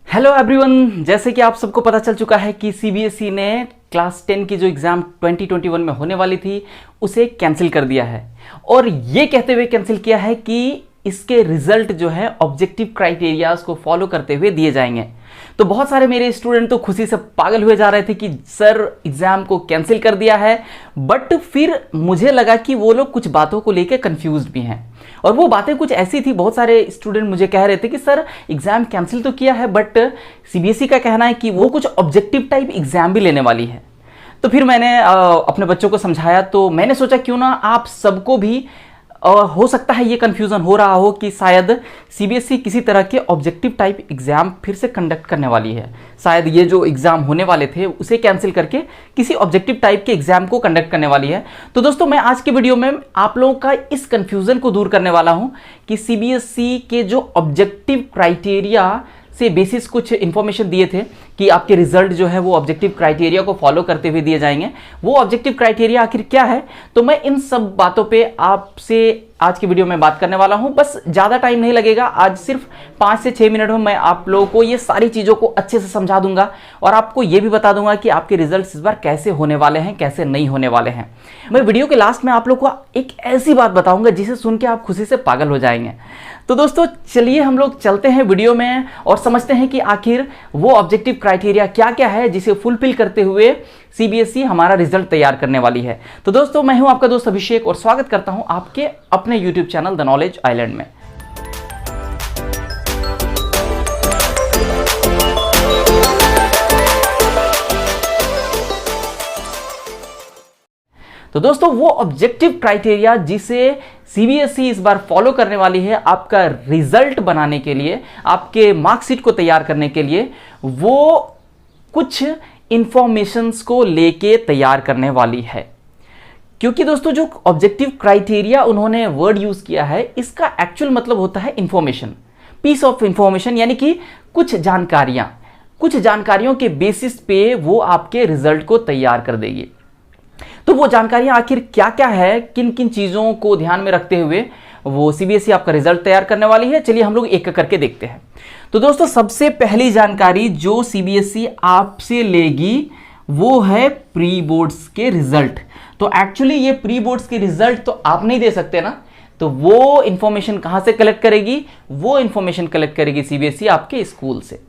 Hello everyone, जैसे कि आप सबको पता चल चुका है कि सीबीएसई ने क्लास 10 की जो एग्ज़ाम 2021 में होने वाली थी उसे कैंसिल कर दिया है। और ये कहते हुए कैंसिल किया है कि इसके रिजल्ट जो है ऑब्जेक्टिव क्राइटेरियाज को फॉलो करते हुए दिए जाएंगे। तो बहुत सारे मेरे स्टूडेंट तो खुशी से पागल हुए जा रहे थे कि सर एग्ज़ाम को कैंसिल कर दिया है। बट फिर मुझे लगा कि वो लोग कुछ बातों को लेकर कंफ्यूज्ड भी हैं, और वो बातें कुछ ऐसी थी। बहुत सारे स्टूडेंट मुझे कह रहे थे कि सर एग्ज़ाम कैंसिल तो किया है, बट सीबीएसई का कहना है कि वो कुछ ऑब्जेक्टिव टाइप एग्ज़ाम भी लेने वाली है। तो फिर मैंने अपने बच्चों को समझाया, तो मैंने सोचा क्यों ना आप सबको भी हो सकता है ये कंफ्यूजन हो रहा हो कि शायद सीबीएसई किसी तरह के ऑब्जेक्टिव टाइप एग्जाम फिर से कंडक्ट करने वाली है। शायद ये जो एग्जाम होने वाले थे उसे कैंसिल करके किसी ऑब्जेक्टिव टाइप के एग्जाम को कंडक्ट करने वाली है। तो दोस्तों, मैं आज की वीडियो में आप लोगों का इस कंफ्यूजन को दूर करने वाला हूं कि सीबीएसई के जो ऑब्जेक्टिव क्राइटेरिया से बेसिस कुछ इंफॉर्मेशन दिए थे कि आपके रिजल्ट जो है वो ऑब्जेक्टिव क्राइटेरिया को फॉलो करते हुए दिए जाएंगे, वो ऑब्जेक्टिव क्राइटेरिया आखिर क्या है। तो मैं इन सब बातों पे आपसे आज की वीडियो में बात करने वाला हूं। बस ज़्यादा टाइम नहीं लगेगा, आज सिर्फ 5 से 6 मिनट में मैं आप लोगों को ये सारी चीज़ों को अच्छे से समझा दूंगा और आपको ये भी बता दूंगा कि आपके रिजल्ट्स इस बार कैसे होने वाले हैं, कैसे नहीं होने वाले हैं। मैं वीडियो के लास्ट में आप लोगों को एक ऐसी बात बताऊंगा जिसे सुन के आप खुशी से पागल हो जाएंगे। तो दोस्तों, चलिए हम लोग चलते हैं वीडियो में और समझते हैं कि आखिर वो ऑब्जेक्टिव क्राइटेरिया क्या क्या है जिसे फुलफिल करते हुए सीबीएसई हमारा रिजल्ट तैयार करने वाली है। तो दोस्तों, मैं हूं आपका दोस्त अभिषेक और स्वागत करता हूं आपके अपने YouTube channel the knowledge island में। तो दोस्तों, वो ऑब्जेक्टिव क्राइटेरिया जिसे सीबीएसई इस बार फॉलो करने वाली है आपका रिजल्ट बनाने के लिए, आपके मार्कशीट को तैयार करने के लिए, वो कुछ इंफॉर्मेशंस को लेके तैयार करने वाली है। क्योंकि दोस्तों, जो ऑब्जेक्टिव क्राइटेरिया उन्होंने वर्ड यूज किया है, इसका एक्चुअल मतलब होता है इंफॉर्मेशन, पीस ऑफ इंफॉर्मेशन, यानी कि कुछ जानकारियों के बेसिस पे वो आपके रिजल्ट को तैयार कर देगी। तो वो जानकारियां आखिर क्या क्या है, किन किन चीजों को ध्यान में रखते हुए वो सीबीएसई आपका रिजल्ट तैयार करने वाली है, चलिए हम लोग एक एक करके देखते हैं। तो दोस्तों, सबसे पहली जानकारी जो सीबीएसई आपसे लेगी वो है प्री बोर्ड्स के रिजल्ट। तो एक्चुअली ये प्री बोर्ड्स के रिजल्ट तो आप नहीं दे सकते ना, तो वो इंफॉर्मेशन कहां से कलेक्ट करेगी? वो इंफॉर्मेशन कलेक्ट करेगी सीबीएसई आपके स्कूल से।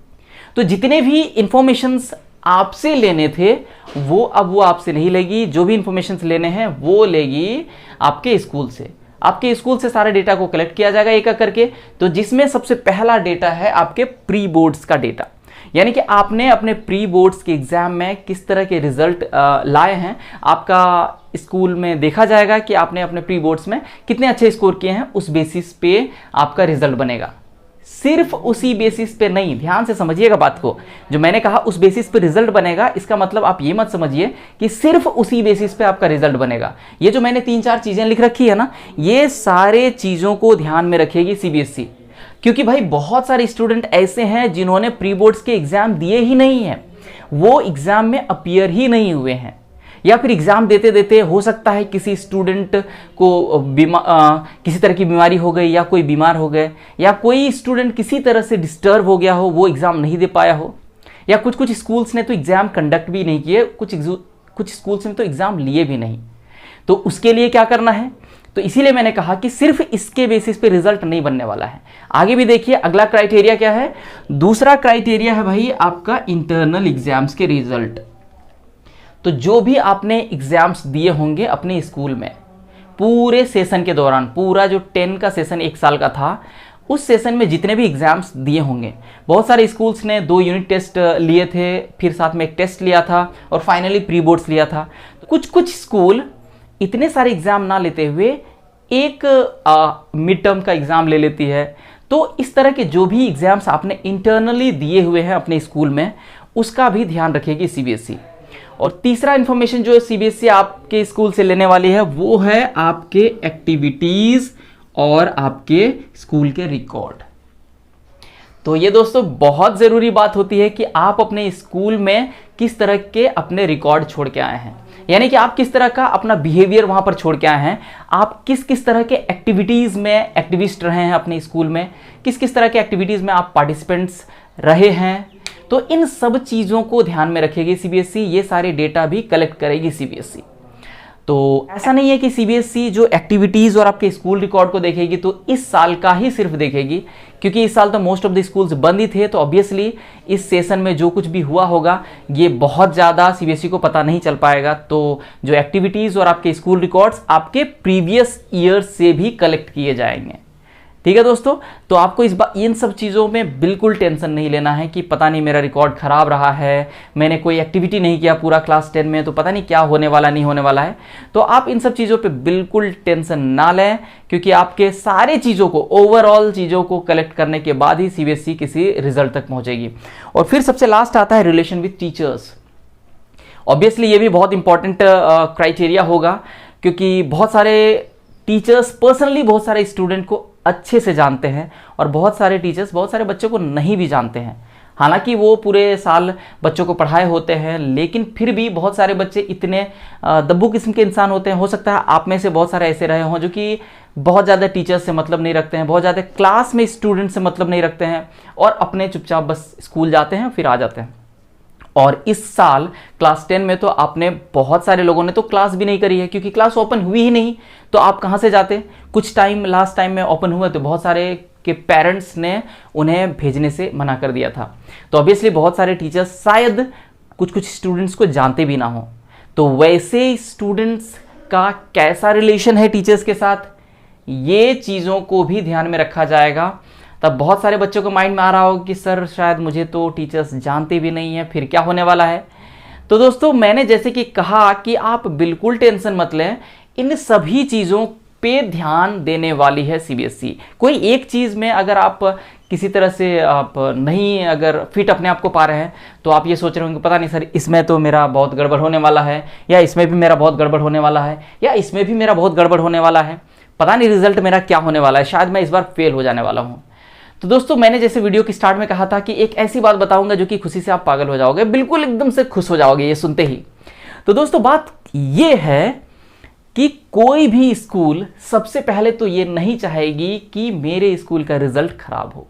तो जितने भी इंफॉर्मेशंस आपसे लेने थे वो आपसे नहीं लेगी, जो भी इंफॉर्मेशन लेने हैं वो लेगी आपके स्कूल से। आपके स्कूल से सारे डेटा को कलेक्ट किया जाएगा एक एक करके। तो जिसमें सबसे पहला डेटा है आपके प्री बोर्ड्स का डेटा, यानी कि आपने अपने प्री बोर्ड्स के एग्जाम में किस तरह के रिजल्ट लाए हैं, आपका स्कूल में देखा जाएगा कि आपने अपने प्री बोर्ड्स में कितने अच्छे स्कोर किए हैं। उस बेसिस पे आपका रिजल्ट बनेगा। सिर्फ उसी बेसिस पे नहीं, ध्यान से समझिएगा बात को, जो मैंने कहा उस बेसिस पे रिजल्ट बनेगा, इसका मतलब आप ये मत समझिए कि सिर्फ उसी बेसिस पे आपका रिजल्ट बनेगा। ये जो मैंने 3-4 चीजें लिख रखी है ना, ये सारे चीजों को ध्यान में रखेगी सीबीएसई। क्योंकि भाई बहुत सारे स्टूडेंट ऐसे हैं जिन्होंने प्री बोर्ड्स के एग्जाम दिए ही नहीं है, वो एग्जाम में अपीयर ही नहीं हुए हैं, या फिर एग्जाम देते देते हो सकता है किसी स्टूडेंट को किसी तरह की बीमारी हो गई, या कोई बीमार हो गए, या कोई स्टूडेंट किसी तरह से डिस्टर्ब हो गया हो, वो एग्जाम नहीं दे पाया हो, या कुछ स्कूल्स ने तो एग्जाम कंडक्ट भी नहीं किए, कुछ स्कूल्स ने तो एग्जाम लिए भी नहीं। तो उसके लिए क्या करना है? तो इसीलिए मैंने कहा कि सिर्फ इसके बेसिस पे रिजल्ट नहीं बनने वाला है। आगे भी देखिए अगला क्राइटेरिया क्या है। दूसरा क्राइटेरिया है भाई आपका इंटरनल एग्जाम्स के रिजल्ट। तो जो भी आपने एग्जाम्स दिए होंगे अपने स्कूल में पूरे सेशन के दौरान, पूरा जो 10 का सेशन 1 साल का था, उस सेशन में जितने भी एग्जाम्स दिए होंगे, बहुत सारे स्कूल्स ने 2 यूनिट टेस्ट लिए थे, फिर साथ में एक टेस्ट लिया था और फाइनली प्री बोर्ड्स लिया था। कुछ स्कूल इतने सारे एग्जाम ना लेते हुए एक मिड टर्म का एग्जाम ले लेती है। तो इस तरह के जो भी एग्जाम्स आपने इंटरनली दिए हुए हैं अपने स्कूल में, उसका भी ध्यान रखेगी सीबीएसई। और तीसरा इंफॉर्मेशन जो सीबीएसई आपके स्कूल से लेने वाली है वो है आपके एक्टिविटीज और आपके स्कूल के रिकॉर्ड। तो ये दोस्तों बहुत जरूरी बात होती है कि आप अपने स्कूल में किस तरह के अपने रिकॉर्ड छोड़ के आए हैं, यानी कि आप किस तरह का अपना बिहेवियर वहां पर छोड़ के आए हैं, आप किस किस तरह के एक्टिविटीज में एक्टिविस्ट रहे हैं अपने स्कूल में, किस किस तरह के एक्टिविटीज में आप पार्टिसिपेंट्स रहे हैं, तो इन सब चीज़ों को ध्यान में रखेगी सीबीएसई, ये सारे डेटा भी कलेक्ट करेगी सीबीएसई। तो ऐसा नहीं है कि सीबीएसई जो एक्टिविटीज़ और आपके स्कूल रिकॉर्ड को देखेगी तो इस साल का ही सिर्फ देखेगी, क्योंकि इस साल तो मोस्ट ऑफ द स्कूल्स बंद ही थे, तो ऑब्वियसली इस सेशन में जो कुछ भी हुआ होगा ये बहुत ज़्यादा सीबीएसई को पता नहीं चल पाएगा। तो जो एक्टिविटीज़ और आपके स्कूल रिकॉर्ड्स आपके प्रीवियस ईयर से भी कलेक्ट किए जाएंगे। ठीक है दोस्तों, तो आपको इस बार इन सब चीज़ों में बिल्कुल टेंशन नहीं लेना है कि पता नहीं मेरा रिकॉर्ड ख़राब रहा है, मैंने कोई एक्टिविटी नहीं किया पूरा क्लास 10 में, तो पता नहीं क्या होने वाला नहीं होने वाला है। तो आप इन सब चीज़ों पे बिल्कुल टेंशन ना लें, क्योंकि आपके सारे चीज़ों को, ओवरऑल चीज़ों को कलेक्ट करने के बाद ही सीबीएसई किसी रिजल्ट तक पहुँचेगी। और फिर सबसे लास्ट आता है रिलेशन विथ टीचर्स। ऑब्वियसली ये भी बहुत इंपॉर्टेंट क्राइटेरिया होगा, क्योंकि बहुत सारे टीचर्स पर्सनली बहुत सारे स्टूडेंट को अच्छे से जानते हैं और बहुत सारे टीचर्स बहुत सारे बच्चों को नहीं भी जानते हैं। हालांकि वो पूरे साल बच्चों को पढ़ाए होते हैं, लेकिन फिर भी बहुत सारे बच्चे इतने दब्बू किस्म के इंसान होते हैं। हो सकता है आप में से बहुत सारे ऐसे रहे हों जो कि बहुत ज़्यादा टीचर्स से मतलब नहीं रखते हैं, बहुत ज़्यादा क्लास में स्टूडेंट से मतलब नहीं रखते हैं और अपने चुपचाप बस स्कूल जाते हैं फिर आ जाते हैं। और इस साल क्लास 10 में तो आपने, बहुत सारे लोगों ने तो क्लास भी नहीं करी है, क्योंकि क्लास ओपन हुई ही नहीं, तो आप कहाँ से जाते। कुछ टाइम लास्ट टाइम में ओपन हुआ तो बहुत सारे के पेरेंट्स ने उन्हें भेजने से मना कर दिया था। तो ऑब्वियसली बहुत सारे टीचर्स शायद कुछ स्टूडेंट्स को जानते भी ना हो। तो वैसे स्टूडेंट्स का कैसा रिलेशन है टीचर्स के साथ, ये चीज़ों को भी ध्यान में रखा जाएगा। तब बहुत सारे बच्चों को माइंड में आ रहा होगा कि सर शायद मुझे तो टीचर्स जानते भी नहीं है, फिर क्या होने वाला है। तो दोस्तों मैंने जैसे कि कहा कि आप बिल्कुल टेंशन मत लें, इन सभी चीज़ों पे ध्यान देने वाली है सीबीएसई। कोई एक चीज़ में अगर आप किसी तरह से आप नहीं अगर फिट अपने आप को पा रहे हैं, तो आप ये सोच रहे होंगे पता नहीं सर इसमें तो मेरा बहुत गड़बड़ होने वाला है, या इसमें भी मेरा बहुत गड़बड़ होने वाला है, या इसमें भी मेरा बहुत गड़बड़ होने वाला है, पता नहीं रिजल्ट मेरा क्या होने वाला है, शायद मैं इस बार फेल हो जाने वाला हूँ। तो दोस्तों मैंने जैसे वीडियो की स्टार्ट में कहा था कि एक ऐसी बात बताऊंगा जो कि खुशी से आप पागल हो जाओगे, बिल्कुल एकदम से खुश हो जाओगे ये सुनते ही। तो दोस्तों बात ये है कि कोई भी स्कूल सबसे पहले तो ये नहीं चाहेगी कि मेरे स्कूल का रिजल्ट खराब हो।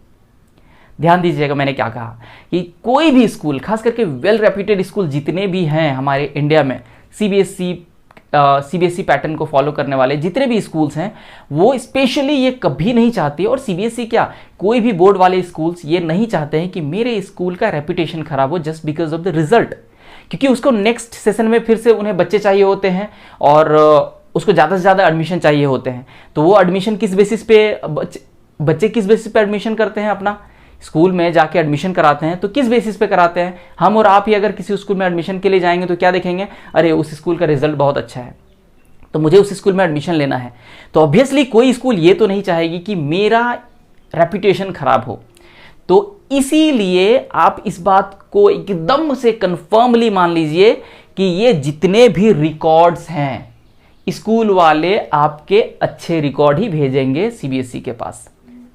ध्यान दीजिएगा मैंने क्या कहा, कि कोई भी स्कूल, खास करके वेल रेप्यूटेड स्कूल जितने भी हैं हमारे इंडिया में, सीबीएसई पैटर्न को फॉलो करने वाले जितने भी स्कूल्स हैं, वो स्पेशली ये कभी नहीं चाहती, और सीबीएसई क्या कोई भी बोर्ड वाले स्कूल्स ये नहीं चाहते हैं कि मेरे स्कूल का रेपुटेशन खराब हो just because of the result. क्योंकि उसको नेक्स्ट सेशन में फिर से उन्हें बच्चे चाहिए होते हैं और उसको ज़्यादा से ज़्यादा एडमिशन चाहिए होते हैं। तो वो एडमिशन किस बेसिस पे, बच्चे किस बेसिस पे एडमिशन करते हैं, अपना स्कूल में जाके एडमिशन कराते हैं। तो किस बेसिस पे कराते हैं, हम और आप ही अगर किसी स्कूल में एडमिशन के लिए जाएंगे तो क्या देखेंगे, अरे उस स्कूल का रिजल्ट बहुत अच्छा है तो मुझे उस स्कूल में एडमिशन लेना है। तो ऑब्वियसली कोई स्कूल ये तो नहीं चाहेगी कि मेरा रेपुटेशन खराब हो। तो इसीलिए आप इस बात को एकदम से कंफर्मली मान लीजिए कि ये जितने भी रिकॉर्ड्स हैं, स्कूल वाले आपके अच्छे रिकॉर्ड ही भेजेंगे सीबीएसई के पास।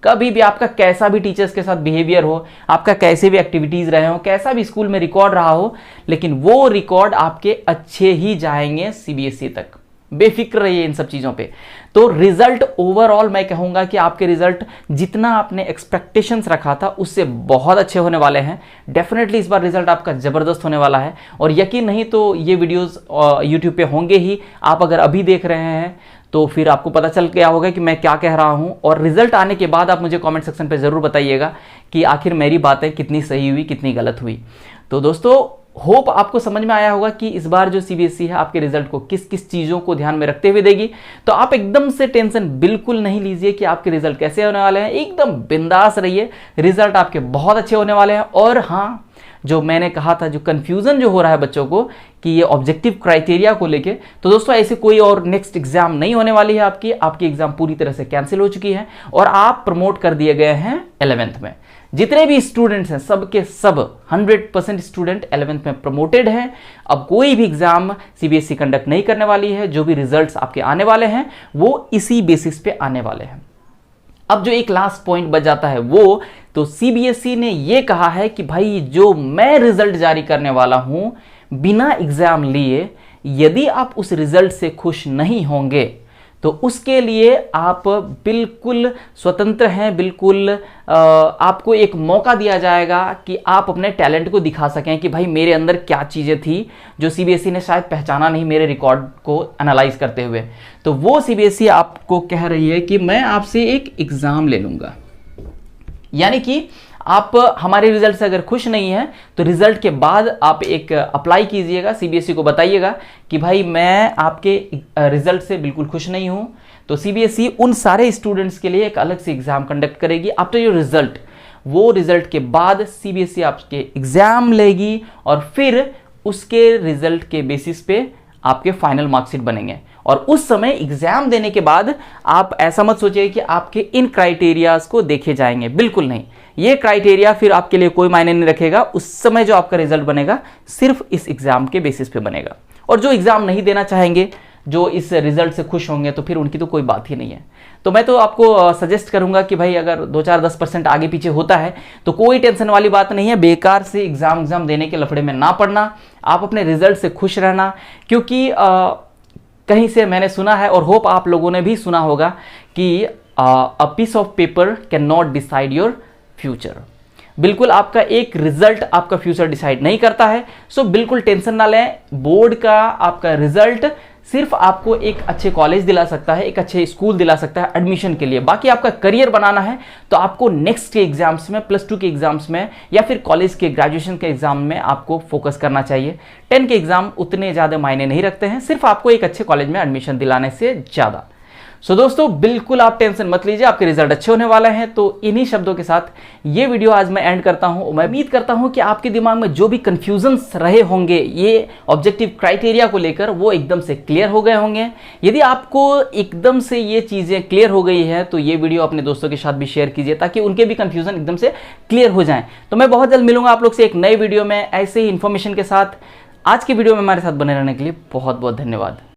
कभी भी आपका कैसा भी टीचर्स के साथ बिहेवियर हो, आपका कैसे भी एक्टिविटीज रहे हो, कैसा भी स्कूल में रिकॉर्ड रहा हो, लेकिन वो रिकॉर्ड आपके अच्छे ही जाएंगे सीबीएसई तक। बेफिक्र रहिए इन सब चीज़ों पे। तो रिजल्ट ओवरऑल मैं कहूँगा कि आपके रिजल्ट जितना आपने एक्सपेक्टेशंस रखा था उससे बहुत अच्छे होने वाले हैं। डेफिनेटली इस बार रिजल्ट आपका ज़बरदस्त होने वाला है, और यकीन नहीं तो ये वीडियोस यूट्यूब पे होंगे ही। आप अगर अभी देख रहे हैं तो फिर आपको पता चल गया होगा कि मैं क्या कह रहा हूँ, और रिजल्ट आने के बाद आप मुझे कमेंट सेक्शन पे ज़रूर बताइएगा कि आखिर मेरी बातें कितनी सही हुई, कितनी गलत हुई। तो दोस्तों होप आपको समझ में आया होगा कि इस बार जो सीबीएसई है आपके रिजल्ट को किस किस चीज़ों को ध्यान में रखते हुए देगी। तो आप एकदम से टेंशन बिल्कुल नहीं लीजिए कि आपके रिजल्ट कैसे होने वाले हैं, एकदम बिंदास रहिए, रिजल्ट आपके बहुत अच्छे होने वाले हैं। और हाँ, जो मैंने कहा था, जो कन्फ्यूज़न जो हो रहा है बच्चों को कि ये ऑब्जेक्टिव क्राइटेरिया को लेके, तो दोस्तों ऐसे कोई और नेक्स्ट एग्जाम नहीं होने वाली है आपकी एग्जाम पूरी तरह से कैंसिल हो चुकी है और आप प्रमोट कर दिए गए हैं 11th में। जितने भी स्टूडेंट्स हैं सब के सब 100% स्टूडेंट 11th में प्रमोटेड हैं। अब कोई भी एग्जाम सीबीएसई कंडक्ट नहीं करने वाली है, जो भी रिजल्ट्स आपके आने वाले हैं वो इसी बेसिस पे आने वाले हैं। अब जो एक लास्ट पॉइंट बच जाता है वो, तो सीबीएसई ने ये कहा है कि भाई जो मैं रिजल्ट जारी करने वाला हूं बिना एग्जाम लिए, यदि आप उस रिजल्ट से खुश नहीं होंगे तो उसके लिए आप बिल्कुल स्वतंत्र हैं, बिल्कुल आपको एक मौका दिया जाएगा कि आप अपने टैलेंट को दिखा सकें कि भाई मेरे अंदर क्या चीज़ें थी जो सीबीएसई ने शायद पहचाना नहीं मेरे रिकॉर्ड को एनालाइज करते हुए। तो वो सीबीएसई आपको कह रही है कि मैं आपसे एक एग्ज़ाम ले लूँगा, यानी कि आप हमारे रिजल्ट से अगर खुश नहीं हैं तो रिजल्ट के बाद आप एक अप्लाई कीजिएगा, सीबीएसई को बताइएगा कि भाई मैं आपके रिजल्ट से बिल्कुल खुश नहीं हूं। तो सीबीएसई उन सारे स्टूडेंट्स के लिए एक अलग से एग्जाम कंडक्ट करेगी आफ्टर योर रिजल्ट। वो रिजल्ट के बाद सीबीएसई आपके एग्जाम लेगी और फिर उसके रिजल्ट के बेसिस पे आपके फाइनल मार्कशीट बनेंगे। और उस समय एग्जाम देने के बाद आप ऐसा मत सोचिए कि आपके इन क्राइटेरियाज को देखे जाएंगे, बिल्कुल नहीं। ये क्राइटेरिया फिर आपके लिए कोई मायने नहीं रखेगा। उस समय जो आपका रिजल्ट बनेगा सिर्फ इस एग्जाम के बेसिस पे बनेगा। और जो एग्जाम नहीं देना चाहेंगे, जो इस रिजल्ट से खुश होंगे, तो फिर उनकी तो कोई बात ही नहीं है। तो मैं तो आपको सजेस्ट करूंगा कि भाई अगर 2-4-10% आगे पीछे होता है तो कोई टेंशन वाली बात नहीं है। बेकार से एग्जाम देने के लफड़े में ना पड़ना, आप अपने रिजल्ट से खुश रहना। क्योंकि कहीं से मैंने सुना है और होप आप लोगों ने भी सुना होगा कि a piece of paper can not decide your future. बिल्कुल आपका एक रिजल्ट आपका फ्यूचर डिसाइड नहीं करता है। सो बिल्कुल टेंशन ना लें। बोर्ड का आपका रिजल्ट सिर्फ आपको एक अच्छे कॉलेज दिला सकता है, एक अच्छे स्कूल दिला सकता है एडमिशन के लिए। बाकी आपका करियर बनाना है तो आपको नेक्स्ट के एग्जाम्स में, +2 के एग्जाम्स में या फिर कॉलेज के ग्रेजुएशन के एग्जाम में आपको फोकस करना चाहिए। 10 के एग्जाम उतने ज़्यादा मायने नहीं रखते हैं, सिर्फ आपको एक अच्छे कॉलेज में एडमिशन दिलाने से ज़्यादा। सो दोस्तों बिल्कुल आप टेंशन मत लीजिए, आपके रिजल्ट अच्छे होने वाले हैं। तो इन्हीं शब्दों के साथ ये वीडियो आज मैं एंड करता हूं। मैं उम्मीद करता हूं कि आपके दिमाग में जो भी कंफ्यूजन्स रहे होंगे ये ऑब्जेक्टिव क्राइटेरिया को लेकर, वो एकदम से क्लियर हो गए होंगे। यदि आपको एकदम से ये चीज़ें क्लियर हो गई है तो ये वीडियो अपने दोस्तों के साथ भी शेयर कीजिए ताकि उनके भी कंफ्यूजन एकदम से क्लियर हो जाए। तो मैं बहुत जल्द मिलूंगा आप लोग से एक नई वीडियो में ऐसे ही इन्फॉर्मेशन के साथ। आज की वीडियो में हमारे साथ बने रहने के लिए बहुत बहुत धन्यवाद।